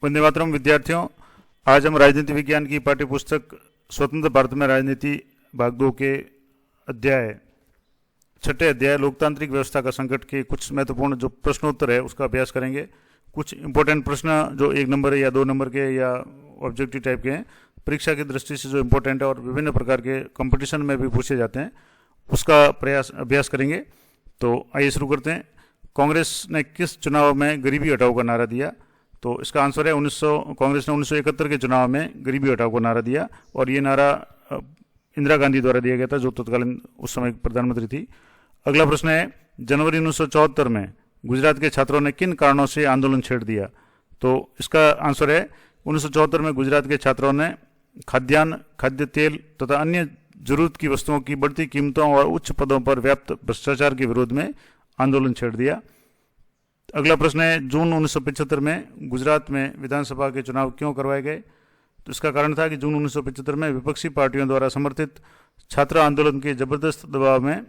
वंदे मातरम विद्यार्थियों, आज हम राजनीति विज्ञान की पाठ्य पुस्तक स्वतंत्र भारत में राजनीति भाग 2 के छठे अध्याय लोकतांत्रिक व्यवस्था का संकट के कुछ महत्वपूर्ण जो प्रश्नोत्तर है उसका अभ्यास करेंगे। कुछ इंपॉर्टेंट प्रश्न जो 1 नंबर या 2 नंबर के या ऑब्जेक्टिव टाइप के हैं, परीक्षा की दृष्टि से जो इम्पोर्टेंट है और विभिन्न प्रकार के कंपटीशन में भी पूछे जाते हैं, उसका अभ्यास करेंगे। तो आइए शुरू करते हैं। कांग्रेस ने किस चुनाव में गरीबी हटाओ का नारा दिया? तो इसका आंसर है कांग्रेस ने 1971 के चुनाव में गरीबी हटाओ का नारा दिया, और ये नारा इंदिरा गांधी द्वारा दिया गया था, जो तत्कालीन उस समय प्रधानमंत्री थी। अगला प्रश्न है, जनवरी 1974 में गुजरात के छात्रों ने किन कारणों से आंदोलन छेड़ दिया? तो इसका आंसर है 1974 में गुजरात के छात्रों ने खाद्यान्न, खाद्य तेल तथा अन्य जरूरत की वस्तुओं की बढ़ती कीमतों और उच्च पदों पर व्याप्त भ्रष्टाचार के विरोध में आंदोलन छेड़ दिया। अगला प्रश्न है, जून 1975 में गुजरात में विधानसभा के चुनाव क्यों करवाए गए? तो इसका कारण था कि जून 1975 में विपक्षी पार्टियों द्वारा समर्थित छात्र आंदोलन के जबरदस्त दबाव में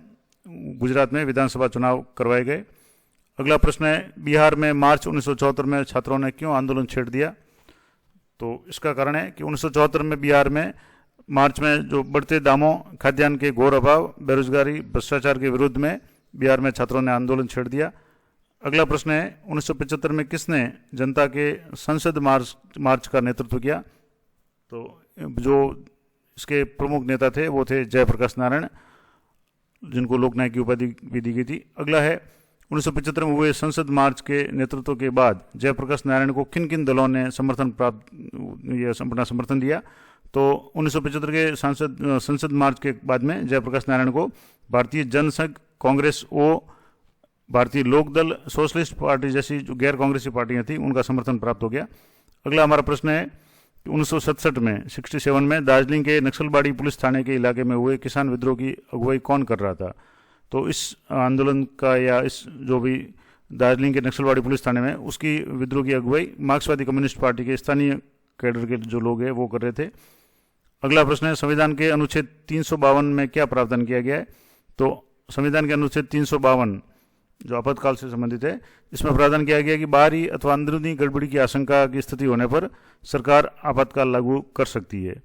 गुजरात में विधानसभा चुनाव करवाए गए। अगला प्रश्न है, बिहार में मार्च 1974 में छात्रों ने क्यों आंदोलन छेड़ दिया? तो इसका कारण है कि 1974 में बिहार में मार्च में जो बढ़ते दामों, खाद्यान्न के घोर अभाव, बेरोजगारी, भ्रष्टाचार के विरुद्ध में बिहार में छात्रों ने आंदोलन छेड़ दिया। अगला प्रश्न है, 1975 में किसने जनता के संसद मार्च का नेतृत्व किया? तो जो इसके प्रमुख नेता थे वो थे जयप्रकाश नारायण, जिनको लोकनायक की उपाधि भी दी गई थी। अगला है, 1975 में हुए संसद मार्च के नेतृत्व के बाद जयप्रकाश नारायण को किन किन दलों ने अपना समर्थन दिया? तो 1975 के संसद मार्च के बाद में जयप्रकाश नारायण को भारतीय जनसंघ, कांग्रेस ओ, भारतीय लोकदल, सोशलिस्ट पार्टी जैसी जो गैर कांग्रेसी पार्टियां थी उनका समर्थन प्राप्त हो गया। अगला हमारा प्रश्न है, 1967 में 67 में दार्जिलिंग के नक्सलबाड़ी पुलिस थाने के इलाके में हुए किसान विद्रोह की अगुवाई कौन कर रहा था? तो इस आंदोलन का या इस जो भी दार्जिलिंग के नक्सलबाड़ी पुलिस थाने में उसकी विद्रोह की अगुवाई मार्क्सवादी कम्युनिस्ट पार्टी के स्थानीय कैडर के जो लोग हैं वो कर रहे थे। अगला प्रश्न है, संविधान के अनुच्छेद 352 में क्या प्रावधान किया गया है? तो संविधान के अनुच्छेद 352 जो आपातकाल से संबंधित है, इसमें प्रावधान किया गया कि बाहरी अथवा अंदरूनी गड़बड़ी की आशंका की स्थिति होने पर सरकार आपातकाल लागू कर सकती है।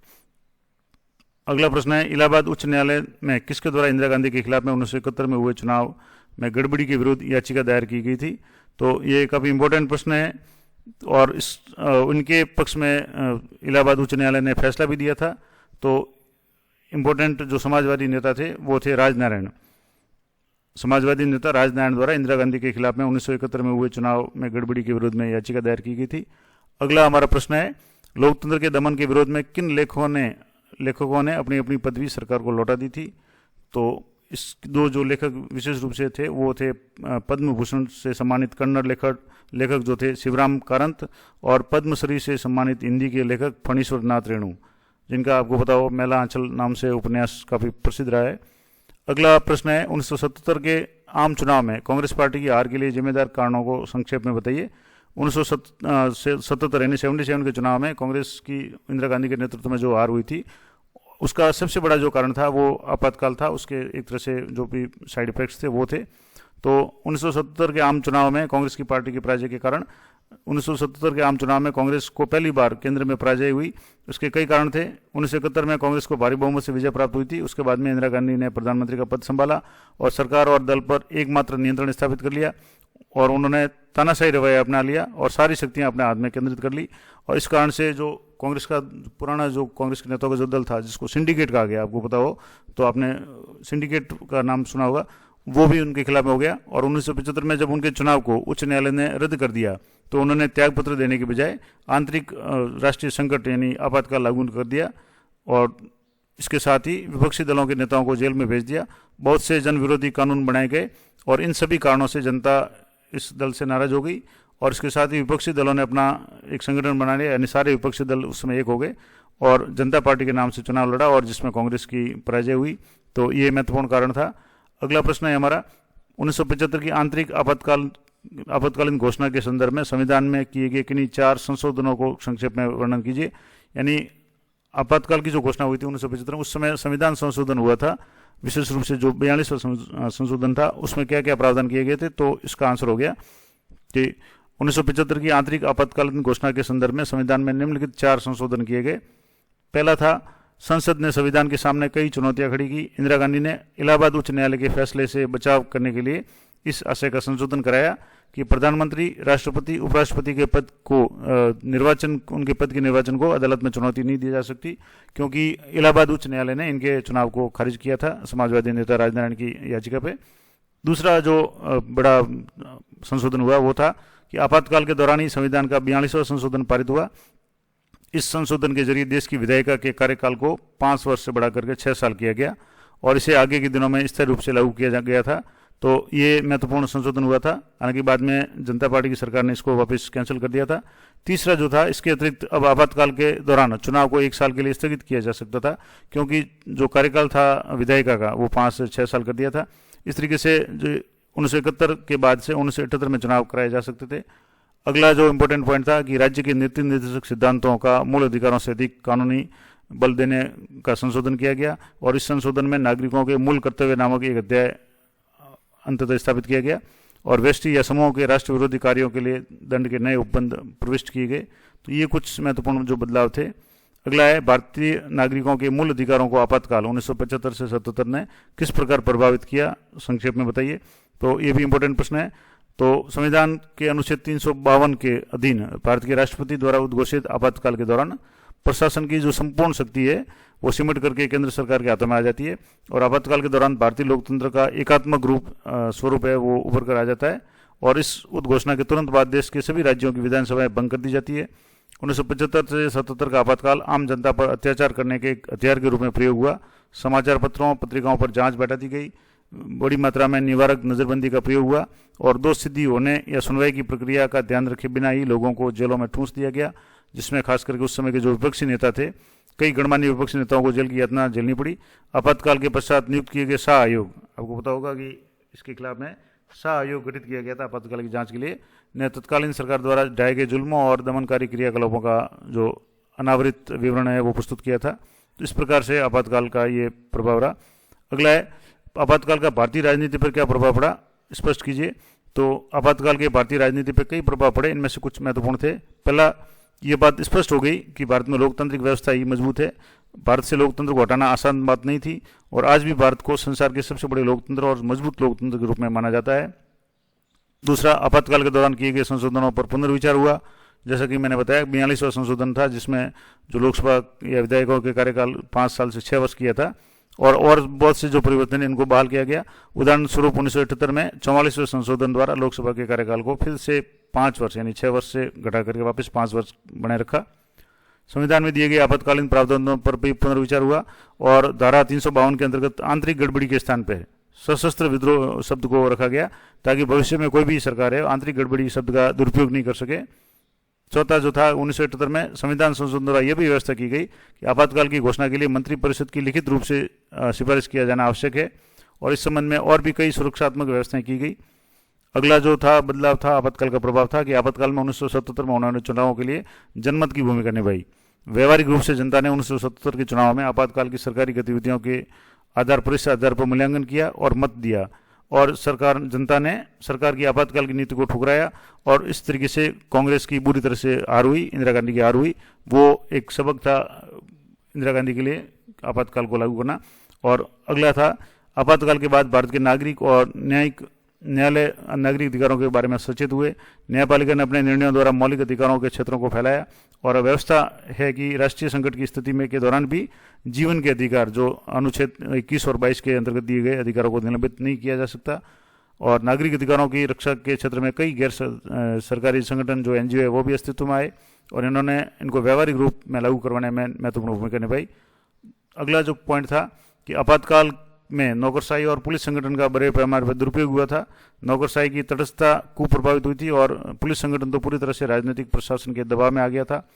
अगला प्रश्न है, इलाहाबाद उच्च न्यायालय में किसके द्वारा इंदिरा गांधी के खिलाफ में 1971 में हुए चुनाव में गड़बड़ी के विरुद्ध याचिका दायर की गई थी? तो ये काफ़ी इंपॉर्टेंट प्रश्न है, और उनके पक्ष में इलाहाबाद उच्च न्यायालय ने फैसला भी दिया था। तो इम्पोर्टेंट जो समाजवादी नेता थे वो थे राजनारायण। समाजवादी नेता राजनारायण द्वारा इंदिरा गांधी के खिलाफ में 1971 में हुए चुनाव में गड़बड़ी के विरोध में याचिका दायर की गई थी। अगला हमारा प्रश्न है, लोकतंत्र के दमन के विरोध में किन लेखकों ने अपनी अपनी पदवी सरकार को लौटा दी थी? तो इस दो जो लेखक विशेष रूप से थे वो थे पद्म भूषण से सम्मानित कन्नड़ लेखक जो थे शिवराम कारंत, और पद्मश्री से सम्मानित हिंदी के लेखक फणीश्वर नाथ रेणु, जिनका आपको पता हो मेला आंचल नाम से उपन्यास काफ़ी प्रसिद्ध रहा है। अगला प्रश्न है, 1977 के आम चुनाव में कांग्रेस पार्टी की हार के लिए जिम्मेदार कारणों को संक्षेप में बताइए। 1977 यानी 77 के चुनाव में कांग्रेस की इंदिरा गांधी के नेतृत्व में जो हार हुई थी, उसका सबसे बड़ा जो कारण था वो आपातकाल था। उसके एक तरह से जो भी साइड इफेक्ट्स थे वो थे। तो 1977 के आम चुनाव में कांग्रेस की पार्टी के पराजय के कारण 1977 के आम चुनाव में कांग्रेस को पहली बार केंद्र में पराजय हुई। उसके कई कारण थे। 1971 में कांग्रेस को भारी बहुमत से विजय प्राप्त हुई थी। उसके बाद में इंदिरा गांधी ने प्रधानमंत्री का पद संभाला और सरकार और दल पर एकमात्र नियंत्रण स्थापित कर लिया, और उन्होंने तानाशाही रवैया अपना लिया और सारी शक्तियां अपने हाथ में केंद्रित कर ली। और इस कारण से जो कांग्रेस का पुराना जो कांग्रेस के नेताओं का जो दल था, जिसको सिंडिकेट कहा गया, आपको पता हो तो आपने सिंडिकेट का नाम सुना होगा, वो भी उनके खिलाफ में हो गया। और 1975 में जब उनके चुनाव को उच्च न्यायालय ने रद्द कर दिया तो उन्होंने त्यागपत्र देने के बजाय आंतरिक राष्ट्रीय संकट यानी आपातकाल लागू कर दिया, और इसके साथ ही विपक्षी दलों के नेताओं को जेल में भेज दिया। बहुत से जन विरोधी कानून बनाए गए, और इन सभी कारणों से जनता इस दल से नाराज हो गई, और इसके साथ ही विपक्षी दलों ने अपना एक संगठन बना लिया, यानी सारे विपक्षी दल उस समय एक हो गए और जनता पार्टी के नाम से चुनाव लड़ा, और जिसमें कांग्रेस की पराजय हुई। तो ये महत्वपूर्ण कारण था। अगला प्रश्न है हमारा, 1975 की आंतरिक आपातकालीन घोषणा के संदर्भ में संविधान में किए गए किन्हीं 4 संशोधनों को संक्षेप में वर्णन कीजिए। यानी आपातकाल की जो घोषणा हुई थी 1975 में, उस समय संविधान संशोधन हुआ था, विशेष रूप से जो 42वां संशोधन था, उसमें क्या क्या प्रावधान किए गए थे? तो इसका आंसर हो गया कि 1975 की आंतरिक आपातकालीन घोषणा के संदर्भ में संविधान में निम्नलिखित 4 संशोधन किए गए। पहला था, संसद ने संविधान के सामने कई चुनौतियां खड़ी की। इंदिरा गांधी ने इलाहाबाद उच्च न्यायालय के फैसले से बचाव करने के लिए इस आशय का संशोधन कराया कि प्रधानमंत्री, राष्ट्रपति, उपराष्ट्रपति के पद को उनके पद के निर्वाचन को अदालत में चुनौती नहीं दी जा सकती, क्योंकि इलाहाबाद उच्च न्यायालय ने इनके चुनाव को खारिज किया था समाजवादी नेता राजनारायण की याचिका पे। दूसरा जो बड़ा संशोधन हुआ वो था कि आपातकाल के दौरान ही संविधान का 42वां संशोधन पारित हुआ। इस संशोधन के जरिए देश की विधायिका के कार्यकाल को 5 वर्ष से बढ़ा करके 6 साल किया गया और इसे आगे के दिनों में स्थायी रूप से लागू किया गया था। तो ये महत्वपूर्ण संशोधन हुआ था। हालांकि बाद में जनता पार्टी की सरकार ने इसको वापस कैंसिल कर दिया था। तीसरा जो था, इसके अतिरिक्त अब आपातकाल के दौरान चुनाव को 1 साल के लिए स्थगित किया जा सकता था, क्योंकि जो कार्यकाल था विधायिका का वो 5 से 6 साल कर दिया था। इस तरीके से जो 1971 के बाद से 1978 में चुनाव कराए जा सकते थे। अगला जो इम्पोर्टेंट पॉइंट था कि राज्य के नीति निर्देशक सिद्धांतों का मूल अधिकारों से अधिक कानूनी बल देने का संशोधन किया गया और इस संशोधन में नागरिकों के मूल कर्तव्य नामक एक अध्याय अंततः स्थापित किया गया और व्यष्टि या समूहों के राष्ट्र विरोधी कार्यों के लिए दंड के नए उपबंध प्रविष्ट किए गए। तो ये कुछ महत्वपूर्ण जो बदलाव थे। अगला है, भारतीय नागरिकों के मूल अधिकारों को आपातकाल 1975 से 77 ने किस प्रकार प्रभावित किया, संक्षेप में बताइए। तो ये भी इम्पोर्टेंट प्रश्न है। तो संविधान के अनुच्छेद 352 के अधीन भारत के राष्ट्रपति द्वारा उद्घोषित आपातकाल के दौरान प्रशासन की जो संपूर्ण शक्ति है वो सिमट करके केंद्र सरकार के हाथों में आ जाती है और आपातकाल के दौरान भारतीय लोकतंत्र का एकात्मक स्वरूप है वो उभर कर आ जाता है और इस उद्घोषणा के तुरंत बाद देश के सभी राज्यों की विधानसभाएं भंग कर दी जाती है। 1975 से 77 का आपातकाल आम जनता पर अत्याचार करने के एक हथियार के रूप में प्रयोग हुआ। समाचार पत्रों, पत्रिकाओं पर जांच बैठा दी गई, बड़ी मात्रा में निवारक नजरबंदी का प्रयोग हुआ और दोष सिद्धि होने या सुनवाई की प्रक्रिया का ध्यान रखे बिना ही लोगों को जेलों में ठूंस दिया गया, जिसमें खास करके उस समय के जो विपक्षी नेता थे, कई गणमान्य विपक्षी नेताओं को जेल की यातना झेलनी पड़ी। आपातकाल के पश्चात नियुक्त किए गए शाह आयोग, आपको पता होगा कि इसके खिलाफ में शाह आयोग गठित किया गया था आपातकाल की जांच के लिए, ने तत्कालीन सरकार द्वारा ढाए गए जुल्मों और दमनकारी क्रियाकलापों का जो अनावृत विवरण है वो प्रस्तुत किया था। तो इस प्रकार से आपातकाल का ये प्रभाव रहा। अगला है, आपातकाल का भारतीय राजनीति पर क्या प्रभाव पड़ा, स्पष्ट कीजिए। तो आपातकाल के भारतीय राजनीति पर कई प्रभाव पड़े, इनमें से कुछ महत्वपूर्ण थे। पहला, ये बात स्पष्ट हो गई कि भारत में लोकतांत्रिक व्यवस्था ही मजबूत है। भारत से लोकतंत्र को हटाना आसान बात नहीं थी और आज भी भारत को संसार के सबसे बड़े लोकतंत्र और मजबूत लोकतंत्र के रूप में माना जाता है। दूसरा, आपातकाल के दौरान किए गए संशोधनों पर पुनर्विचार हुआ। जैसा कि मैंने बताया, 42वां संशोधन था जिसमें जो लोकसभा या विधायकों के कार्यकाल 5 साल से 6 वर्ष किया था और बहुत से जो परिवर्तन इनको बहाल किया गया। उदाहरण स्वरूप 1978 में 44वें संशोधन द्वारा लोकसभा के कार्यकाल को फिर से 5 वर्ष यानी 6 वर्ष से घटा करके वापस 5 वर्ष बनाए रखा। संविधान में दिए गए आपातकालीन प्रावधानों पर भी पुनर्विचार हुआ और धारा 352 के अंतर्गत आंतरिक गड़बड़ी के स्थान पर सशस्त्र विद्रोह शब्द को रखा गया ताकि भविष्य में कोई भी सरकार है आंतरिक गड़बड़ी शब्द का दुरुपयोग नहीं कर सके। चौथा जो था, 1978 में संविधान संशोधन द्वारा यह भी व्यवस्था की गई कि आपातकाल की घोषणा के लिए मंत्रिपरिषद की लिखित रूप से सिफारिश किया जाना आवश्यक है और इस संबंध में और भी कई सुरक्षात्मक व्यवस्थाएं की गई। अगला जो था बदलाव था आपातकाल का प्रभाव था कि आपातकाल में 1977 में होने वाले चुनावों के लिए जनमत की भूमिका निभाई। व्यवहारिक रूप से जनता ने 1977 के चुनाव में आपातकाल की सरकारी गतिविधियों के आधार पर इस आधार पर मूल्यांकन किया और मत दिया और जनता ने सरकार की आपातकाल की नीति को ठुकराया और इस तरीके से कांग्रेस की बुरी तरह से हार हुई, इंदिरा गांधी की हार हुई। वो एक सबक था इंदिरा गांधी के लिए आपातकाल को लागू करना। और अगला था, आपातकाल के बाद भारत के नागरिक और न्यायालय नागरिक अधिकारों के बारे में सचेत हुए। न्यायपालिका ने अपने निर्णयों द्वारा मौलिक अधिकारों के क्षेत्रों को फैलाया और व्यवस्था है कि राष्ट्रीय संकट की स्थिति में के दौरान भी जीवन के अधिकार जो अनुच्छेद 21 और 22 के अंतर्गत दिए गए अधिकारों को निलंबित नहीं किया जा सकता। और नागरिक अधिकारों की रक्षा के क्षेत्र में कई गैर सरकारी संगठन जो NGO है वो भी अस्तित्व में आए और इन्होंने इनको व्यावहारिक रूप में लागू करवाने में महत्वपूर्ण भूमिका निभाई। अगला जो पॉइंट था कि आपातकाल में नौकरशाही और पुलिस संगठन का बड़े पैमाने पर दुरुपयोग हुआ था। नौकरशाही की तटस्थता कुप्रभावित हुई थी और पुलिस संगठन तो पूरी तरह से राजनीतिक प्रशासन के दबाव में आ गया था।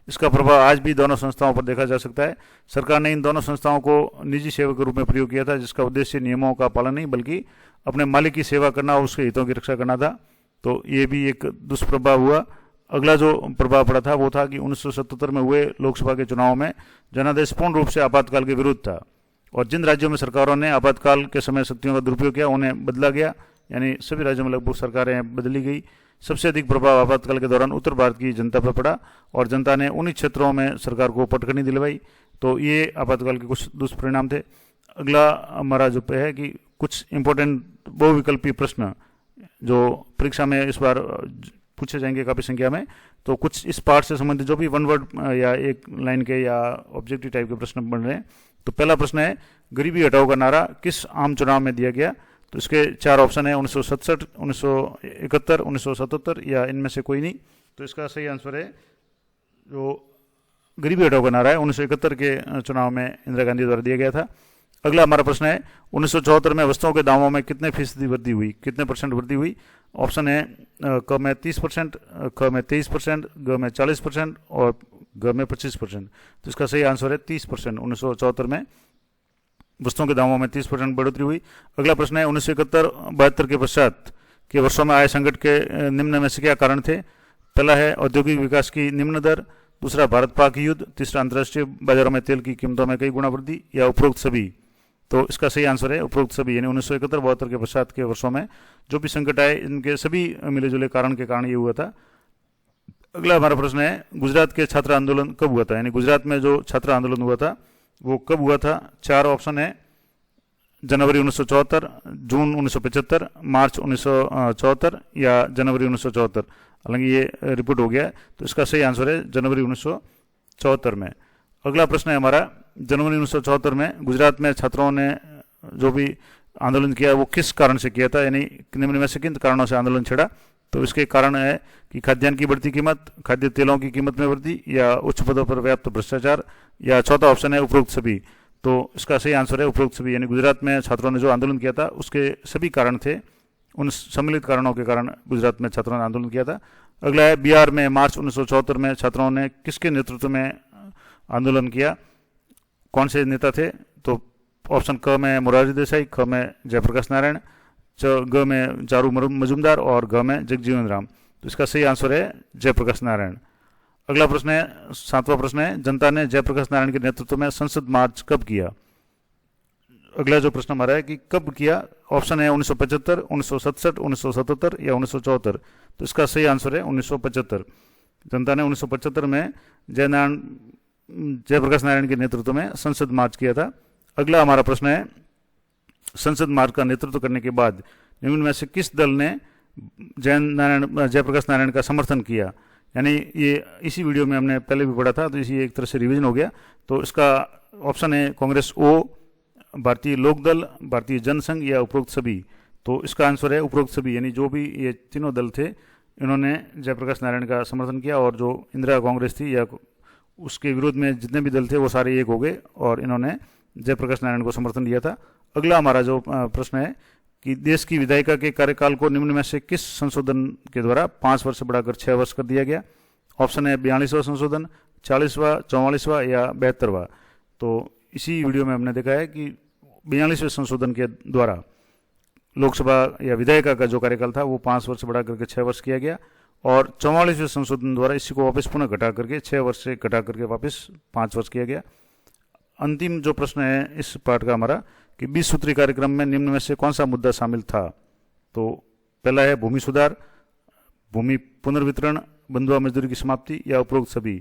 इसका प्रभाव आज भी दोनों संस्थाओं पर देखा जा सकता है। सरकार ने इन दोनों संस्थाओं को निजी सेवा के रूप में प्रयोग किया था जिसका उद्देश्य नियमों का पालन नहीं बल्कि अपने मालिक की सेवा करना और उसके हितों की रक्षा करना था। तो ये भी एक दुष्प्रभाव हुआ। अगला जो प्रभाव पड़ा था वो था कि 1977 में हुए लोकसभा के चुनाव में जनादेश पूर्ण रूप से आपातकाल के विरुद्ध था और जिन राज्यों में सरकारों ने आपातकाल के समय शक्तियों का दुरुपयोग किया उन्हें बदला गया, यानी सभी राज्यों में लगभग सरकारें बदली गई। सबसे अधिक प्रभाव आपातकाल के दौरान उत्तर भारत की जनता पर पड़ा और जनता ने उन्हीं क्षेत्रों में सरकार को पटखनी दिलवाई। तो ये आपातकाल के कुछ दुष्परिणाम थे। अगला हमारा जो है कि कुछ इंपॉर्टेंट बहुविकल्पीय प्रश्न जो परीक्षा में इस बार पूछे जाएंगे काफ़ी संख्या में। तो कुछ इस पार्ट से संबंधित जो भी वन वर्ड या एक लाइन के या ऑब्जेक्टिव टाइप के प्रश्न बन रहे हैं। तो पहला प्रश्न है, गरीबी हटाओ का नारा किस आम चुनाव में दिया गया? तो इसके 4 ऑप्शन है, 1967, 1971, 1977 या इनमें से कोई नहीं। तो इसका सही आंसर है जो गरीबी हटाओ का नारा है 1971 के चुनाव में इंदिरा गांधी द्वारा दिया गया था। अगला हमारा प्रश्न है, 1974 में वस्तुओं के दामों में कितने फीसदी वृद्धि हुई, कितने परसेंट वृद्धि हुई? ऑप्शन है क में 30%, ख में 23%, ग में 40% और ग में 25%। तो इसका सही आंसर है 30%। 1974 में वस्तुओं के दामों में 30% बढ़ोतरी हुई। अगला प्रश्न है, 1971-72 के पश्चात के वर्षों में आय संकट के निम्न में से क्या कारण थे? पहला है औद्योगिक विकास की निम्न दर, दूसरा भारत पाक युद्ध, तीसरा अंतर्राष्ट्रीय बाजारों में तेल की कीमतों में कई गुना वृद्धि या उपरोक्त सभी। तो इसका सही आंसर है उपरोक्त सभी, यानी 1971-72 के पश्चात के वर्षों में जो भी संकट आए इनके सभी मिले जुले कारण के कारण ये हुआ था। अगला हमारा प्रश्न है, गुजरात के छात्र आंदोलन कब हुआ था? यानी गुजरात में जो छात्र आंदोलन हुआ था वो कब हुआ था? 4 ऑप्शन है, जनवरी 1974, जून 1975, मार्च 1974 या जनवरी 1974। हालांकि ये रिपीट हो गया है। तो इसका सही आंसर है जनवरी 1974 में। अगला प्रश्न है हमारा, जनवरी 1974 में गुजरात में छात्रों ने जो भी आंदोलन किया वो किस कारण से किया था? यानी निम्न में से किन कारणों से आंदोलन छिड़ा? तो इसके कारण है कि खाद्यान्न की बढ़ती कीमत, खाद्य तेलों की कीमत में वृद्धि या उच्च पदों पर व्याप्त भ्रष्टाचार या चौथा ऑप्शन है उपरोक्त सभी। तो इसका सही आंसर है उपरोक्त सभी, यानी गुजरात में छात्रों ने जो आंदोलन किया था उसके सभी कारण थे, उन सम्मिलित कारणों के कारण गुजरात में छात्रों ने आंदोलन किया था। अगला है, बिहार में मार्च 1974 में छात्रों ने किसके नेतृत्व में आंदोलन किया? कौन से नेता थे? तो ऑप्शन क में मोरारजी देसाई, ख में जयप्रकाश नारायण, ग में चारू मजूमदार और घ में जगजीवन राम। तो इसका सही आंसर है जयप्रकाश नारायण। अगला प्रश्न है, 7वां प्रश्न है, जनता ने जयप्रकाश नारायण के नेतृत्व में संसद मार्च कब किया? अगला जो प्रश्न हमारा है कि कब किया? ऑप्शन है 1975, 1967, 1977 या 1974। तो इसका सही आंसर है 1975। जनता ने 1975 में जयप्रकाश नारायण के नेतृत्व में संसद मार्च किया था। अगला हमारा प्रश्न है, संसद मार्च का नेतृत्व करने के बाद निम्न में से किस दल ने जयप्रकाश नारायण का समर्थन किया? यानी ये इसी वीडियो में हमने पहले भी पढ़ा था, तो इसी एक तरह से रिवीजन हो गया। तो इसका ऑप्शन है कांग्रेस ओ, भारतीय लोकदल, भारतीय जनसंघ या उपरोक्त सभी। तो इसका आंसर है उपरोक्त सभी, यानी जो भी ये तीनों दल थे इन्होंने जयप्रकाश नारायण का समर्थन किया और जो इंदिरा कांग्रेस थी या उसके विरोध में जितने भी दल थे वो सारे एक हो गए और इन्होंने जयप्रकाश नारायण को समर्थन दिया था। अगला हमारा जो प्रश्न है कि देश की विधायिका के कार्यकाल को निम्न में से किस संशोधन के द्वारा 5 वर्ष से बढ़ाकर 6 वर्ष कर दिया गया? ऑप्शन है 42वां संशोधन, 40वां, 44वां या 72वां। तो इसी वीडियो में हमने देखा है कि 42वें संशोधन के द्वारा लोकसभा या विधायिका का जो कार्यकाल था वो 5 वर्ष बढ़ा करके 6 वर्ष किया गया और 44वें संशोधन द्वारा इसी को वापस पुनः घटा करके 6 वर्ष से घटा करके वापस 5 वर्ष किया गया। अंतिम जो प्रश्न है इस पार्ट का हमारा कि 20 सूत्री कार्यक्रम में निम्न में से कौन सा मुद्दा शामिल था? तो पहला है भूमि सुधार, भूमि पुनर्वितरण, बंधुआ मजदूरी की समाप्ति या उपरोक्त सभी।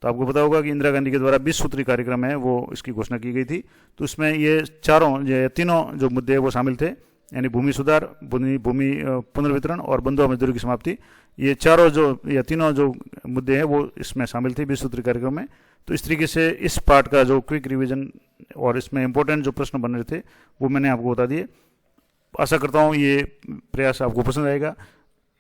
तो आपको पता होगा कि इंदिरा गांधी के द्वारा 20 सूत्री कार्यक्रम है वो इसकी घोषणा की गई थी। तो इसमें ये तीनों जो मुद्दे वो शामिल थे, यानी भूमि सुधार, भूमि पुनर्वितरण और बंधुआ मजदूरी की समाप्ति। ये तीनों जो मुद्दे हैं वो इसमें शामिल थे 20 सूत्री कार्यक्रम में। तो इस तरीके से इस पार्ट का जो क्विक रिवीजन और इसमें इंपॉर्टेंट जो प्रश्न बन रहे थे वो मैंने आपको बता दिए। आशा करता हूँ ये प्रयास आपको पसंद आएगा।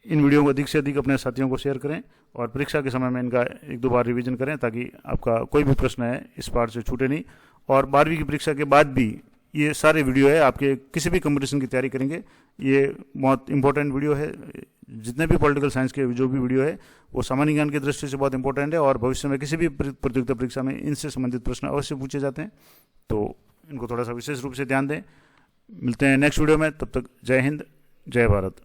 इन वीडियो को अधिक से अधिक अपने साथियों को शेयर करें और परीक्षा के समय में इनका 1-2 बार रिवीजन करें ताकि आपका कोई भी प्रश्न है इस पार्ट से छूटे नहीं। और 12वीं की परीक्षा के बाद भी ये सारे वीडियो है आपके किसी भी कंपटीशन की तैयारी करेंगे, ये बहुत इंपॉर्टेंट वीडियो है। जितने भी पॉलिटिकल साइंस के जो भी वीडियो है वो सामान्य ज्ञान की दृष्टि से बहुत इंपॉर्टेंट है और भविष्य में किसी भी प्रतियोगिता परीक्षा में इनसे संबंधित प्रश्न अवश्य पूछे जाते हैं। तो इनको थोड़ा सा विशेष रूप से ध्यान दें। मिलते हैं नेक्स्ट वीडियो में, तब तक जय हिंद, जय भारत।